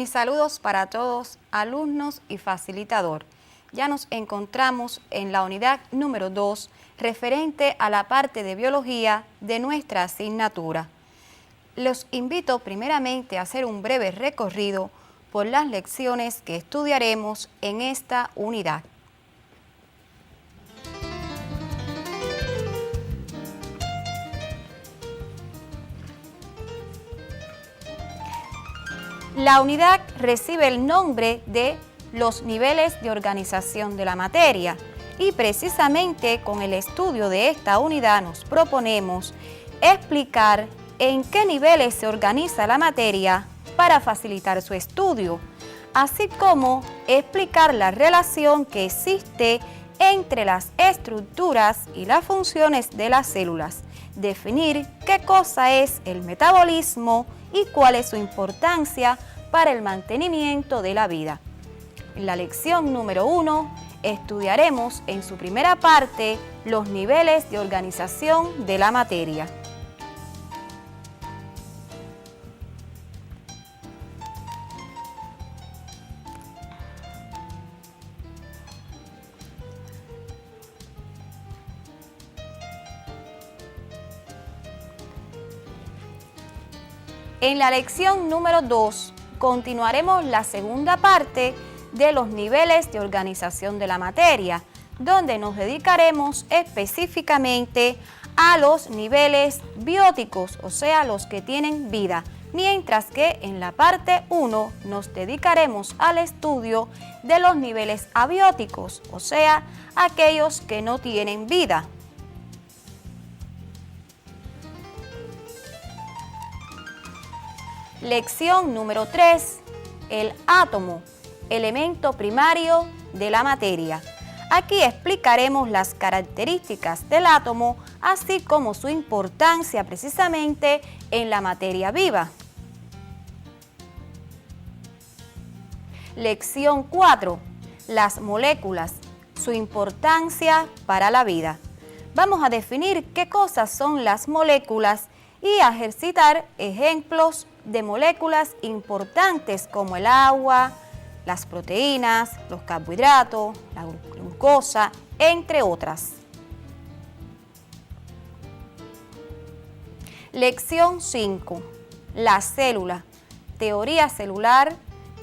Mis saludos para todos, alumnos y facilitador. Ya nos encontramos en la unidad número 2, referente a la parte de biología de nuestra asignatura. Los invito primeramente a hacer un breve recorrido por las lecciones que estudiaremos en esta unidad. La unidad recibe el nombre de los niveles de organización de la materia y precisamente con el estudio de esta unidad nos proponemos explicar en qué niveles se organiza la materia para facilitar su estudio, así como explicar la relación que existe entre las estructuras y las funciones de las células, definir qué cosa es el metabolismo y cuál es su importancia para el mantenimiento de la vida. En la lección número 1 estudiaremos en su primera parte los niveles de organización de la materia. En la lección número 2 continuaremos la segunda parte de los niveles de organización de la materia, donde nos dedicaremos específicamente a los niveles bióticos, o sea, los que tienen vida, mientras que en la parte 1 nos dedicaremos al estudio de los niveles abióticos, o sea, aquellos que no tienen vida. Lección número 3, el átomo, elemento primario de la materia. Aquí explicaremos las características del átomo, así como su importancia precisamente en la materia viva. Lección 4, las moléculas, su importancia para la vida. Vamos a definir qué cosas son las moléculas y a ejercitar ejemplos de moléculas importantes como el agua, las proteínas, los carbohidratos, la glucosa, entre otras. Lección 5. La célula, teoría celular,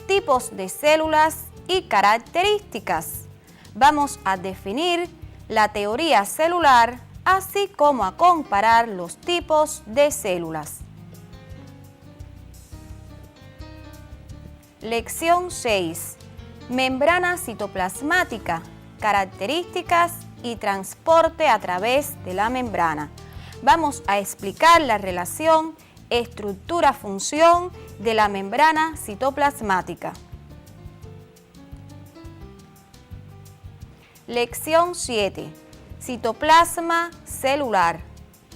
tipos de células y características. Vamos a definir la teoría celular, así como a comparar los tipos de células. Lección 6. Membrana citoplasmática, características y transporte a través de la membrana. Vamos a explicar la relación estructura-función de la membrana citoplasmática. Lección 7. Citoplasma celular,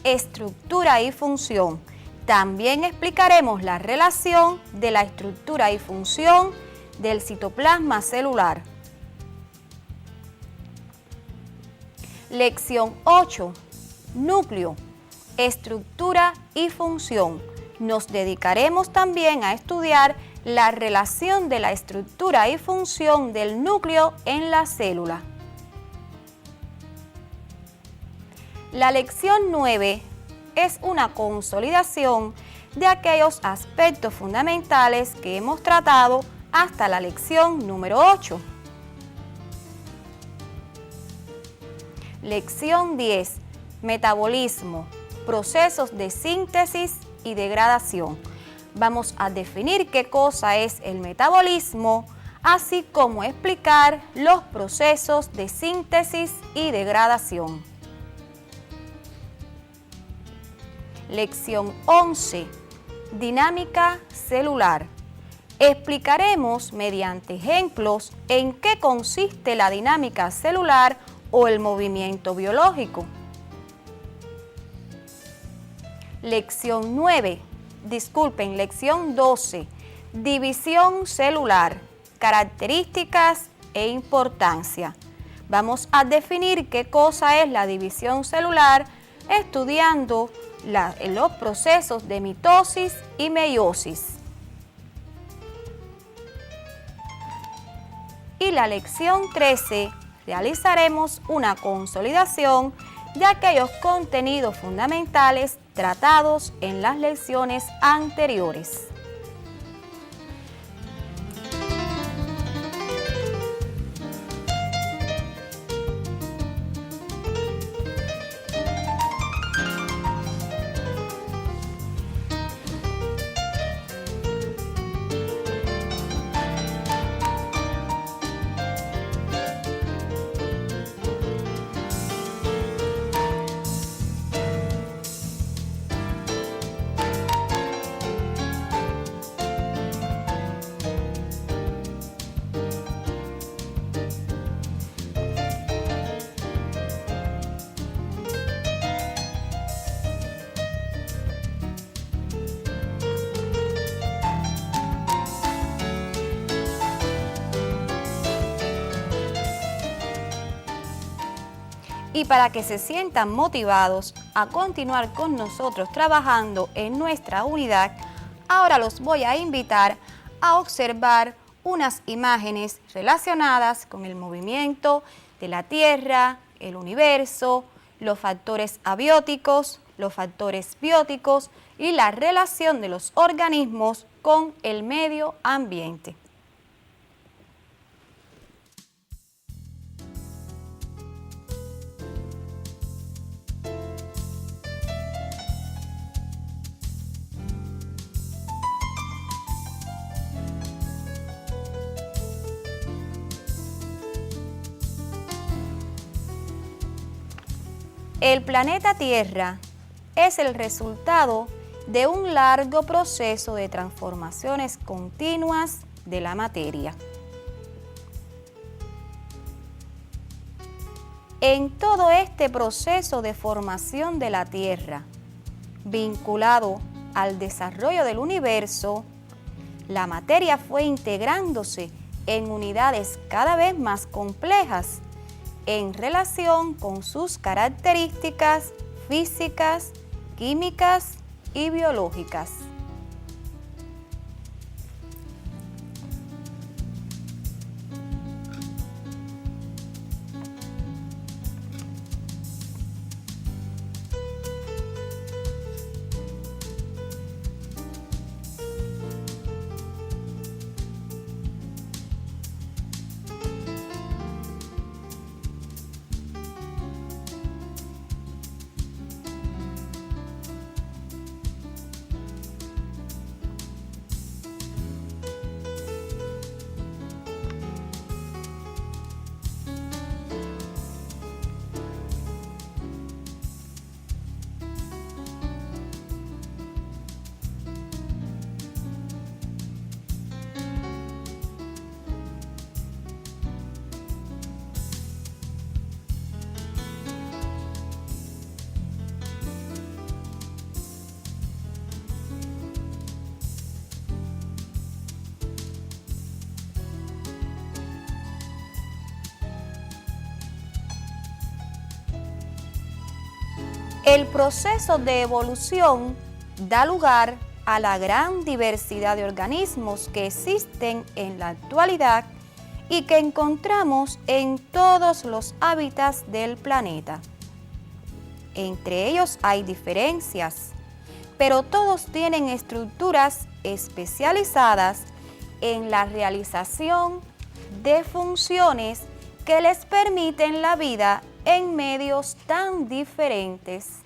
estructura y función. También explicaremos la relación de la estructura y función del citoplasma celular. Lección 8. Núcleo, estructura y función. Nos dedicaremos también a estudiar la relación de la estructura y función del núcleo en la célula. La lección 9 es una consolidación de aquellos aspectos fundamentales que hemos tratado hasta la lección número 8. Lección 10. Metabolismo, procesos de síntesis y degradación. Vamos a definir qué cosa es el metabolismo, así como explicar los procesos de síntesis y degradación. Lección 11. Dinámica celular. Explicaremos mediante ejemplos en qué consiste la dinámica celular o el movimiento biológico. Lección 12. División celular, características e importancia. Vamos a definir qué cosa es la división celular estudiando los procesos de mitosis y meiosis. y la lección 13 realizaremos una consolidación de aquellos contenidos fundamentales tratados en las lecciones anteriores. Y para que se sientan motivados a continuar con nosotros trabajando en nuestra unidad, ahora los voy a invitar a observar unas imágenes relacionadas con el movimiento de la Tierra, el universo, los factores abióticos, los factores bióticos y la relación de los organismos con el medio ambiente. El planeta Tierra es el resultado de un largo proceso de transformaciones continuas de la materia. En todo este proceso de formación de la Tierra, vinculado al desarrollo del universo, la materia fue integrándose en unidades cada vez más complejas en relación con sus características físicas, químicas y biológicas. El proceso de evolución da lugar a la gran diversidad de organismos que existen en la actualidad y que encontramos en todos los hábitats del planeta. Entre ellos hay diferencias, pero todos tienen estructuras especializadas en la realización de funciones que les permiten la vida en medios tan diferentes.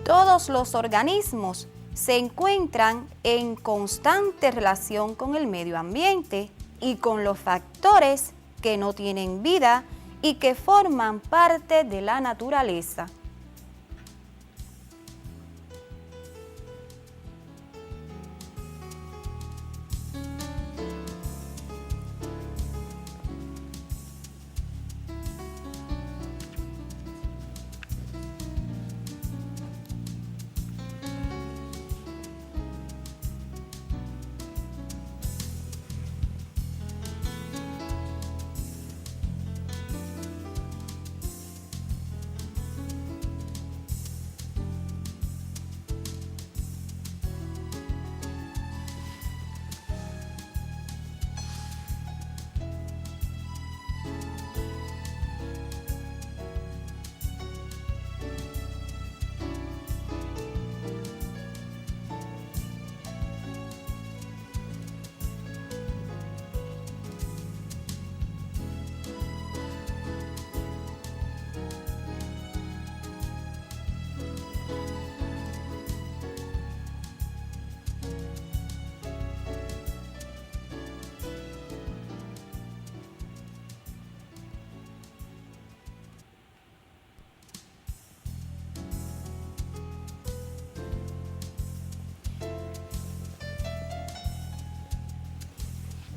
Todos los organismos se encuentran en constante relación con el medio ambiente y con los factores que no tienen vida y que forman parte de la naturaleza.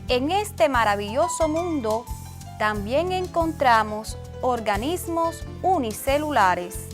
En este maravilloso mundo también encontramos organismos unicelulares.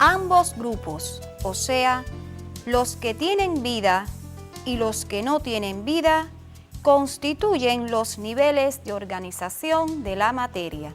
Ambos grupos, o sea, los que tienen vida y los que no tienen vida, constituyen los niveles de organización de la materia.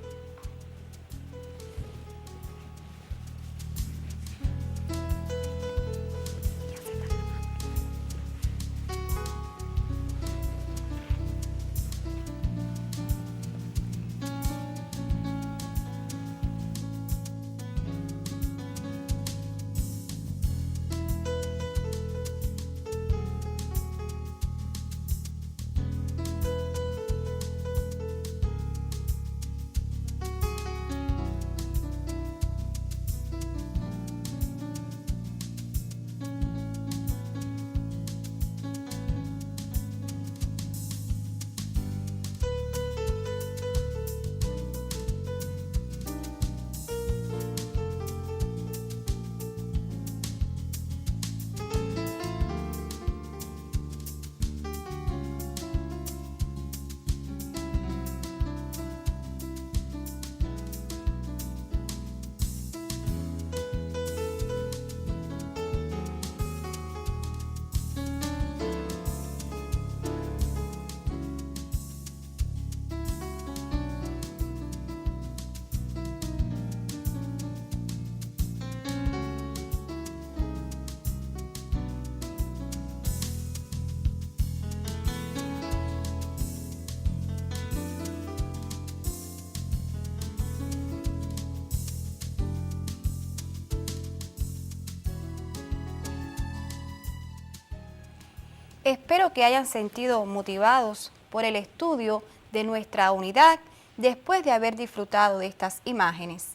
Espero que hayan sentido motivados por el estudio de nuestra unidad después de haber disfrutado de estas imágenes.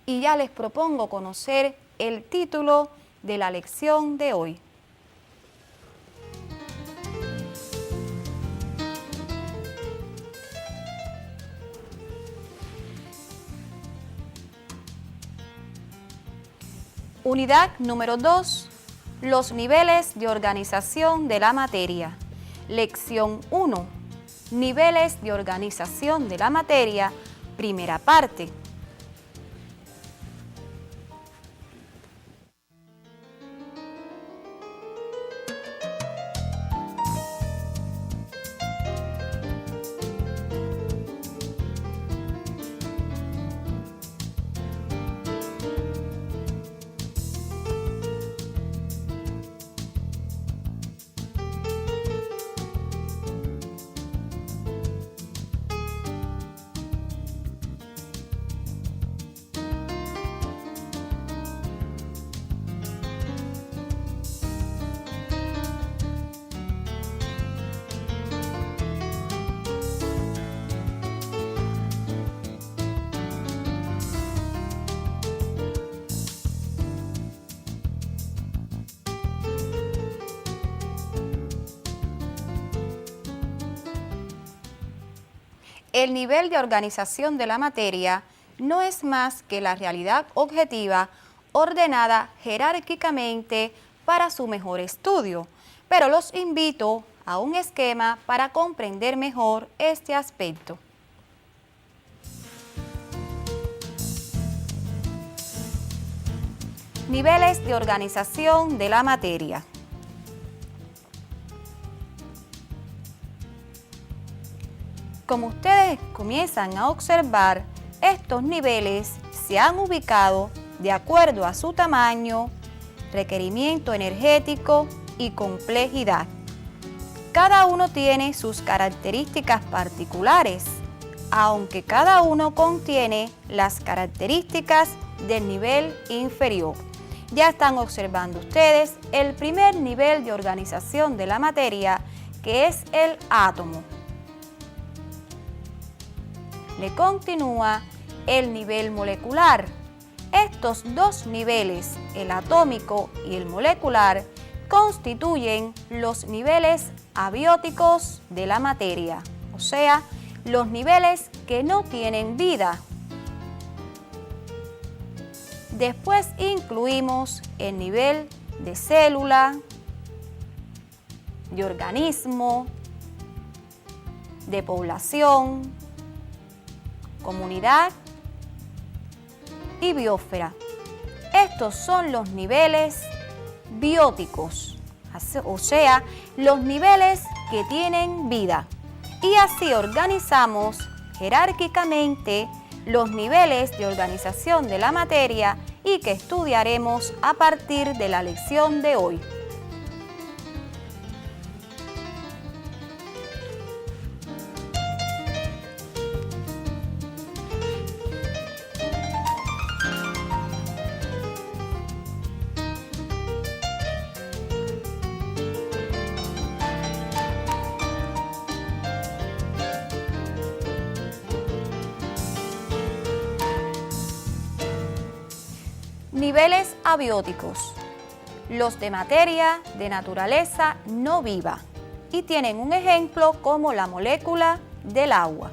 Y ya les propongo conocer el título de la lección de hoy. Unidad número 2. Los niveles de organización de la materia. Lección 1. Niveles de organización de la materia, primera parte. El nivel de organización de la materia no es más que la realidad objetiva ordenada jerárquicamente para su mejor estudio, pero los invito a un esquema para comprender mejor este aspecto. Niveles de organización de la materia. Como ustedes comienzan a observar, estos niveles se han ubicado de acuerdo a su tamaño, requerimiento energético y complejidad. Cada uno tiene sus características particulares, aunque cada uno contiene las características del nivel inferior. Ya están observando ustedes el primer nivel de organización de la materia, que es el átomo. Le continúa el nivel molecular. Estos dos niveles, el atómico y el molecular, constituyen los niveles abióticos de la materia, o sea, los niveles que no tienen vida. Después incluimos el nivel de célula, de organismo, de población, comunidad y biosfera. Estos son los niveles bióticos, o sea, los niveles que tienen vida. Y así organizamos jerárquicamente los niveles de organización de la materia y que estudiaremos a partir de la lección de hoy. Niveles abióticos. Los de materia de naturaleza no viva y tienen un ejemplo como la molécula del agua.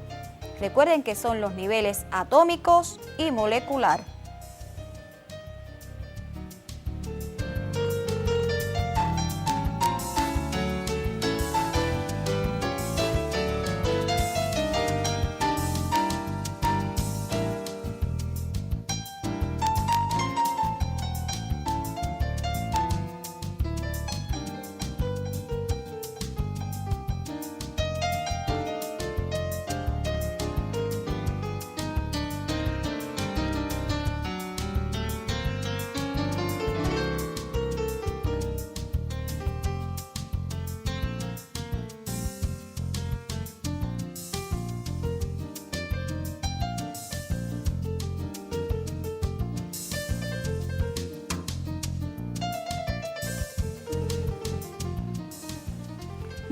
Recuerden que son los niveles atómicos y molecular.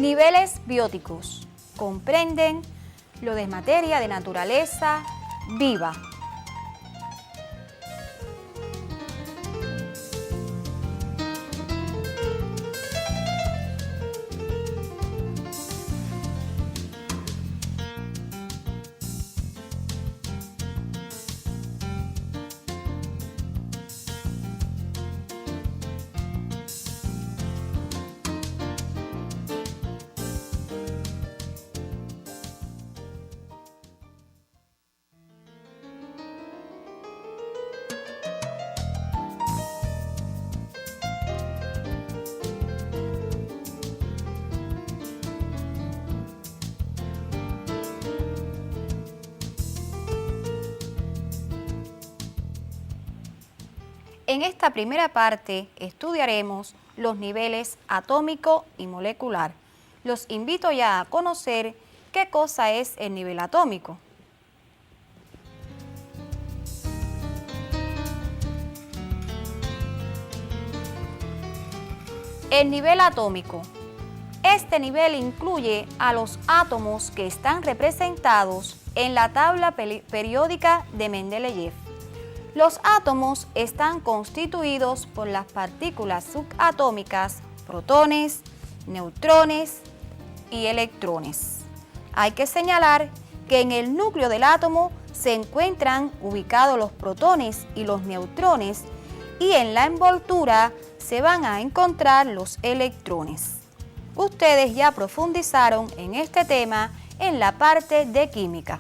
Niveles bióticos comprenden lo de materia de naturaleza viva. En esta primera parte estudiaremos los niveles atómico y molecular. Los invito ya a conocer qué cosa es el nivel atómico. El nivel atómico. Este nivel incluye a los átomos que están representados en la tabla periódica de Mendeleev. Los átomos están constituidos por las partículas subatómicas, protones, neutrones y electrones. Hay que señalar que en el núcleo del átomo se encuentran ubicados los protones y los neutrones y en la envoltura se van a encontrar los electrones. Ustedes ya profundizaron en este tema en la parte de química.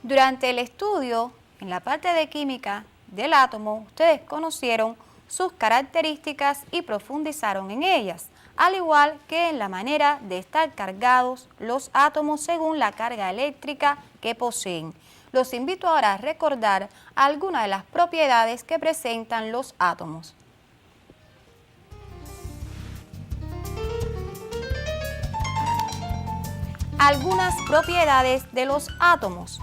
Durante el estudio, en la parte de química del átomo, ustedes conocieron sus características y profundizaron en ellas, al igual que en la manera de estar cargados los átomos según la carga eléctrica que poseen. Los invito ahora a recordar algunas de las propiedades que presentan los átomos. Algunas propiedades de los átomos.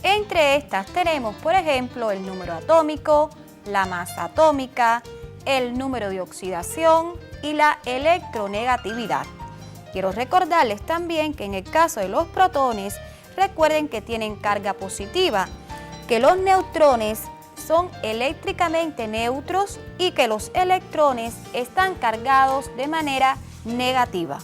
Entre estas tenemos, por ejemplo, el número atómico, la masa atómica, el número de oxidación y la electronegatividad. Quiero recordarles también que en el caso de los protones, recuerden que tienen carga positiva, que los neutrones son eléctricamente neutros y que los electrones están cargados de manera negativa.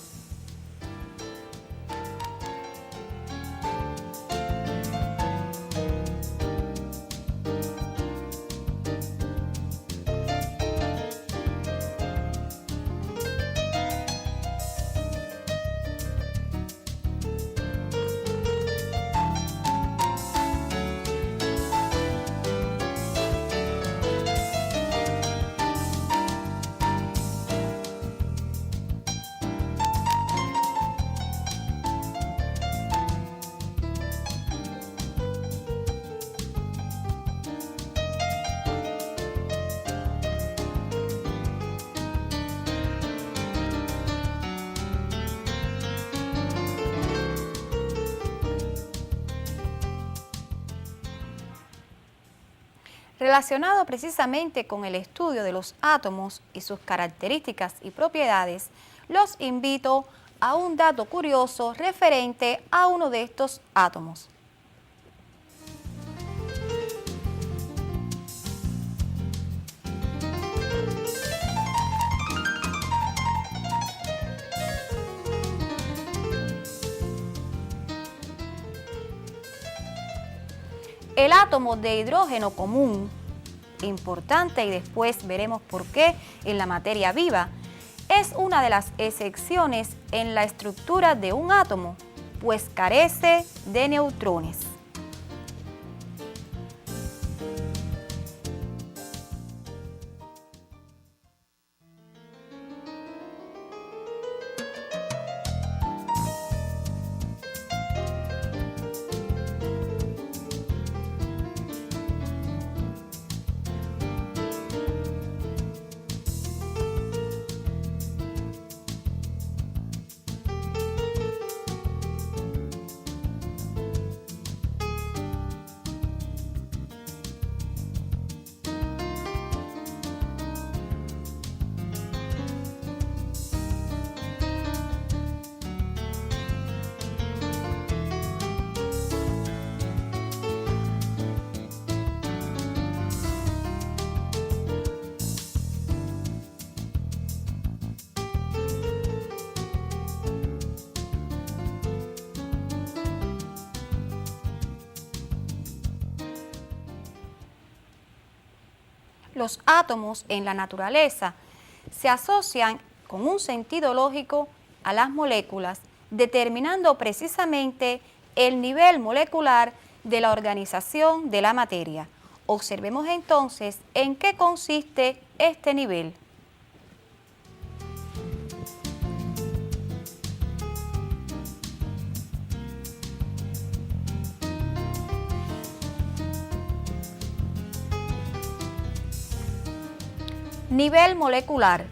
Relacionado precisamente con el estudio de los átomos y sus características y propiedades, los invito a un dato curioso referente a uno de estos átomos. El átomo de hidrógeno común, importante y después veremos por qué en la materia viva, es una de las excepciones en la estructura de un átomo, pues carece de neutrones. Los átomos en la naturaleza se asocian con un sentido lógico a las moléculas, determinando precisamente el nivel molecular de la organización de la materia. Observemos entonces en qué consiste este nivel. Nivel molecular.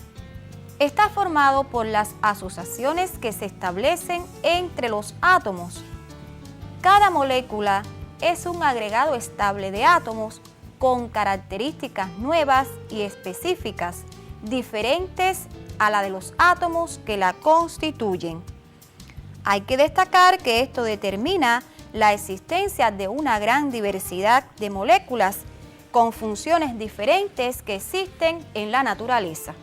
Está formado por las asociaciones que se establecen entre los átomos. Cada molécula es un agregado estable de átomos con características nuevas y específicas, diferentes a la de los átomos que la constituyen. Hay que destacar que esto determina la existencia de una gran diversidad de moléculas con funciones diferentes que existen en la naturaleza.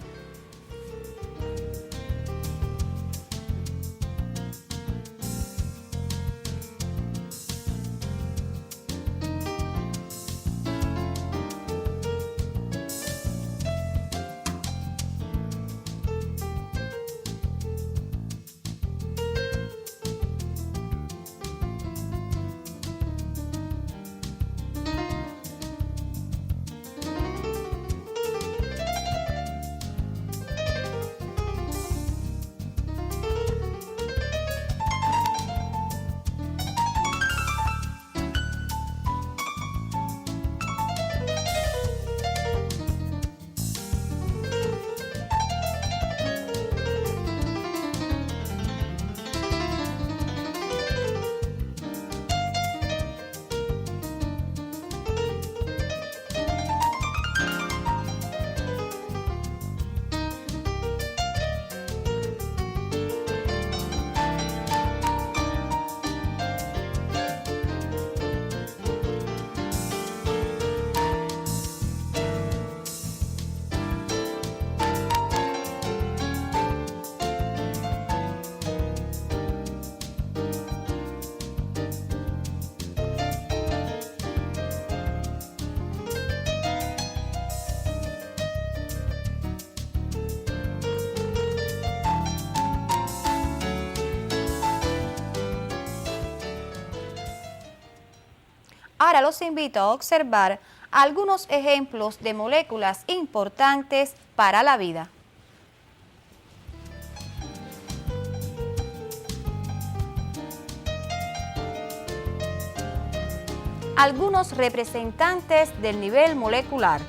Ahora los invito a observar algunos ejemplos de moléculas importantes para la vida. Algunos representantes del nivel molecular.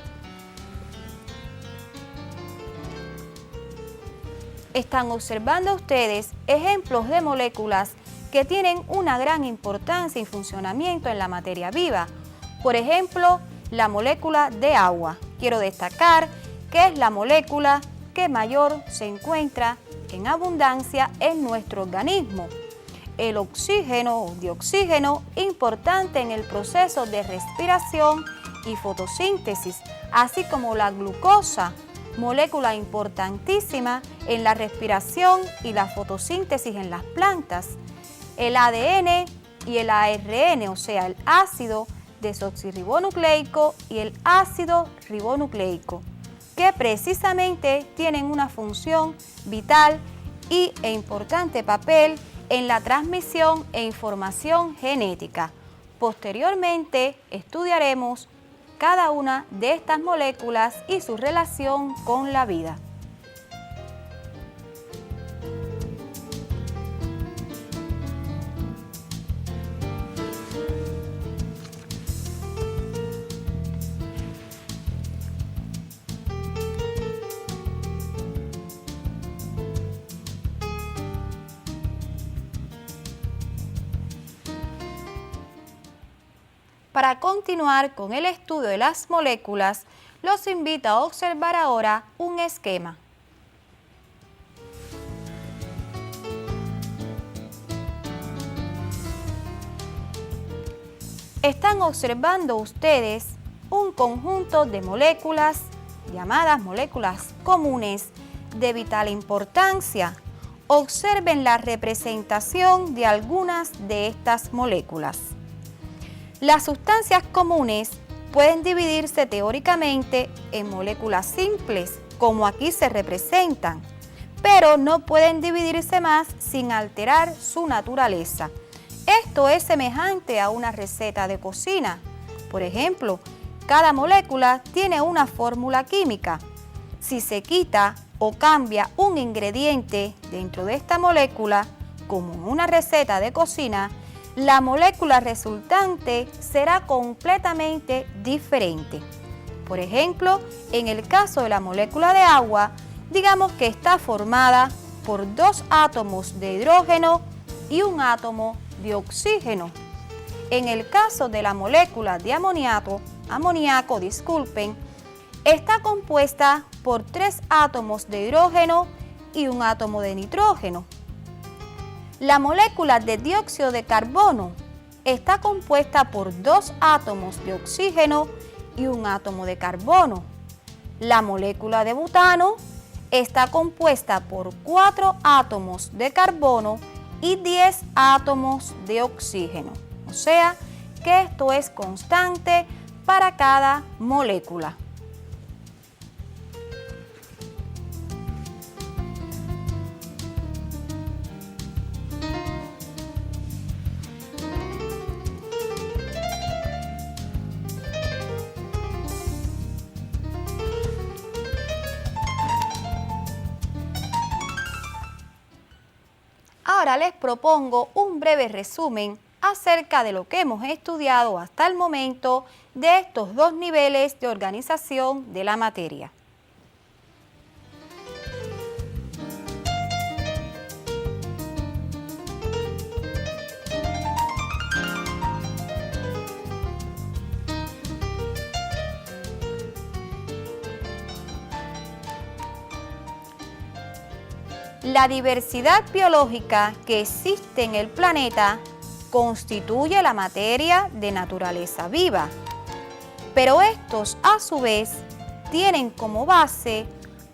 Están observando ustedes ejemplos de moléculas que tienen una gran importancia y funcionamiento en la materia viva. Por ejemplo, la molécula de agua. Quiero destacar que es la molécula que mayor se encuentra en abundancia en nuestro organismo. El oxígeno o dioxígeno, importante en el proceso de respiración y fotosíntesis, así como la glucosa, molécula importantísima en la respiración y la fotosíntesis en las plantas. El ADN y el ARN, o sea, el ácido desoxirribonucleico y el ácido ribonucleico, que precisamente tienen una función vital e importante papel en la transmisión e información genética. Posteriormente estudiaremos cada una de estas moléculas y su relación con la vida. Para continuar con el estudio de las moléculas, los invito a observar ahora un esquema. Están observando ustedes un conjunto de moléculas llamadas moléculas comunes de vital importancia. Observen la representación de algunas de estas moléculas. Las sustancias comunes pueden dividirse teóricamente en moléculas simples, como aquí se representan, pero no pueden dividirse más sin alterar su naturaleza. Esto es semejante a una receta de cocina. Por ejemplo, cada molécula tiene una fórmula química. Si se quita o cambia un ingrediente dentro de esta molécula, como en una receta de cocina, la molécula resultante será completamente diferente. Por ejemplo, en el caso de la molécula de agua, digamos que está formada por 2 átomos de hidrógeno y un átomo de oxígeno. En el caso de la molécula de amoníaco, está compuesta por 3 átomos de hidrógeno y un átomo de nitrógeno. La molécula de dióxido de carbono está compuesta por 2 átomos de oxígeno y un átomo de carbono. La molécula de butano está compuesta por 4 átomos de carbono y 10 átomos de oxígeno. O sea que esto es constante para cada molécula. Ahora les propongo un breve resumen acerca de lo que hemos estudiado hasta el momento de estos 2 niveles de organización de la materia. La diversidad biológica que existe en el planeta constituye la materia de naturaleza viva, pero estos a su vez tienen como base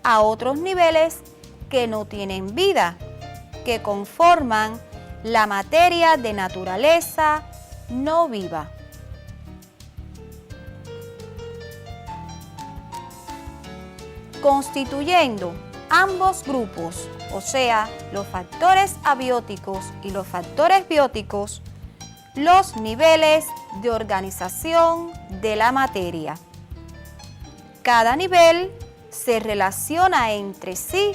a otros niveles que no tienen vida, que conforman la materia de naturaleza no viva. Constituyendo ambos grupos, o sea, los factores abióticos y los factores bióticos, los niveles de organización de la materia. Cada nivel se relaciona entre sí,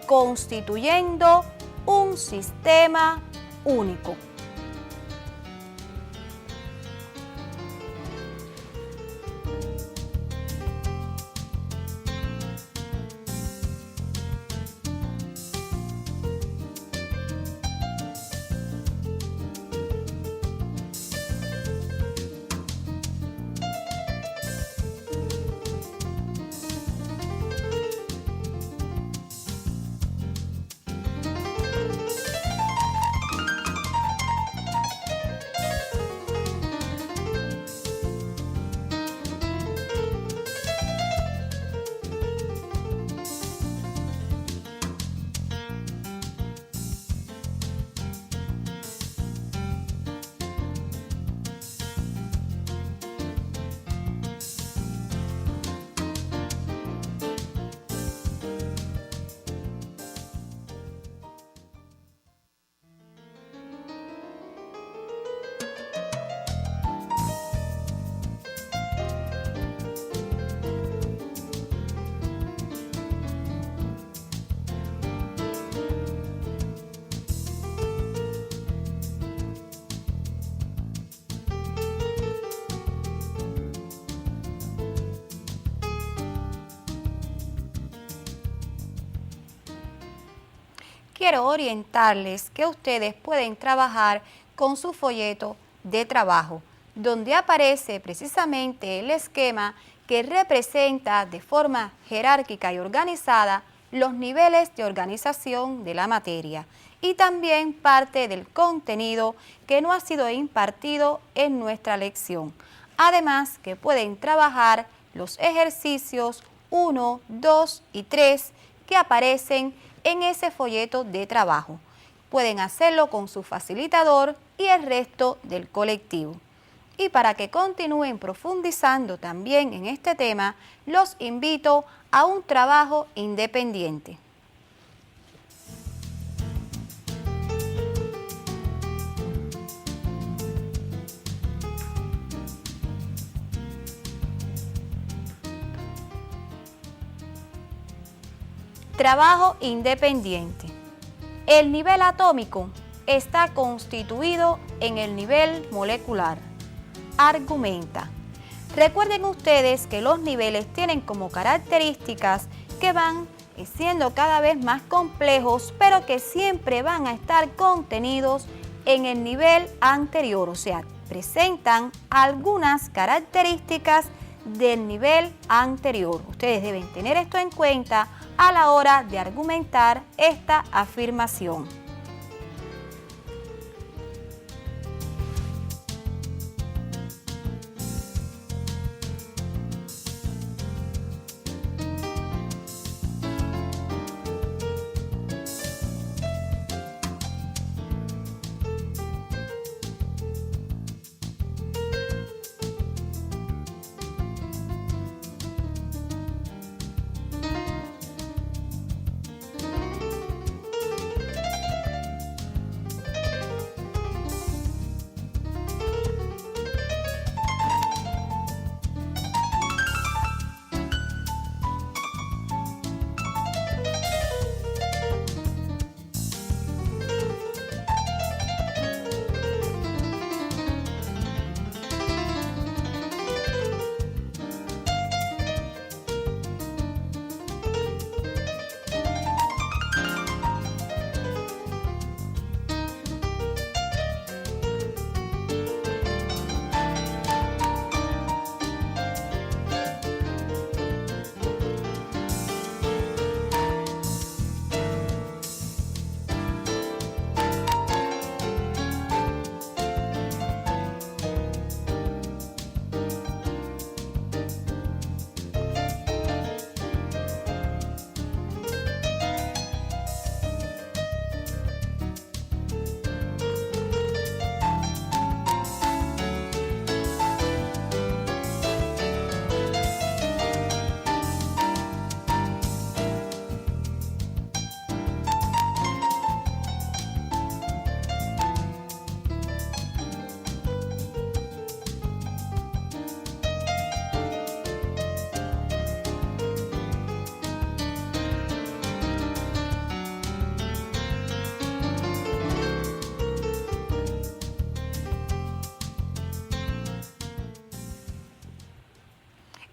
constituyendo un sistema único. quiero orientarles que ustedes pueden trabajar con su folleto de trabajo, donde aparece precisamente el esquema que representa de forma jerárquica y organizada los niveles de organización de la materia y también parte del contenido que no ha sido impartido en nuestra lección. Además que pueden trabajar los ejercicios 1, 2 y 3 que aparecen en ese folleto de trabajo. Pueden hacerlo con su facilitador y el resto del colectivo. Y para que continúen profundizando también en este tema, los invito a un trabajo independiente. Trabajo independiente. El nivel atómico está constituido en el nivel molecular. Argumenta. Recuerden ustedes que los niveles tienen como características que van siendo cada vez más complejos, pero que siempre van a estar contenidos en el nivel anterior, o sea, presentan algunas características del nivel anterior. Ustedes deben tener esto en cuenta a la hora de argumentar esta afirmación.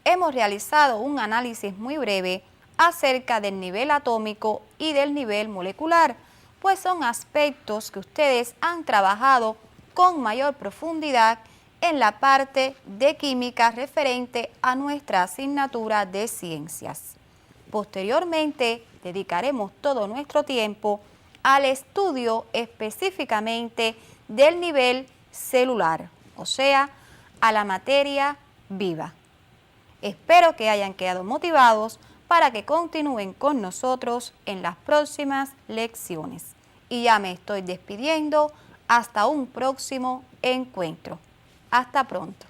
Hemos realizado un análisis muy breve acerca del nivel atómico y del nivel molecular, pues son aspectos que ustedes han trabajado con mayor profundidad en la parte de química referente a nuestra asignatura de ciencias. Posteriormente, dedicaremos todo nuestro tiempo al estudio específicamente del nivel celular, o sea, a la materia viva. Espero que hayan quedado motivados para que continúen con nosotros en las próximas lecciones. Y ya me estoy despidiendo hasta un próximo encuentro. Hasta pronto.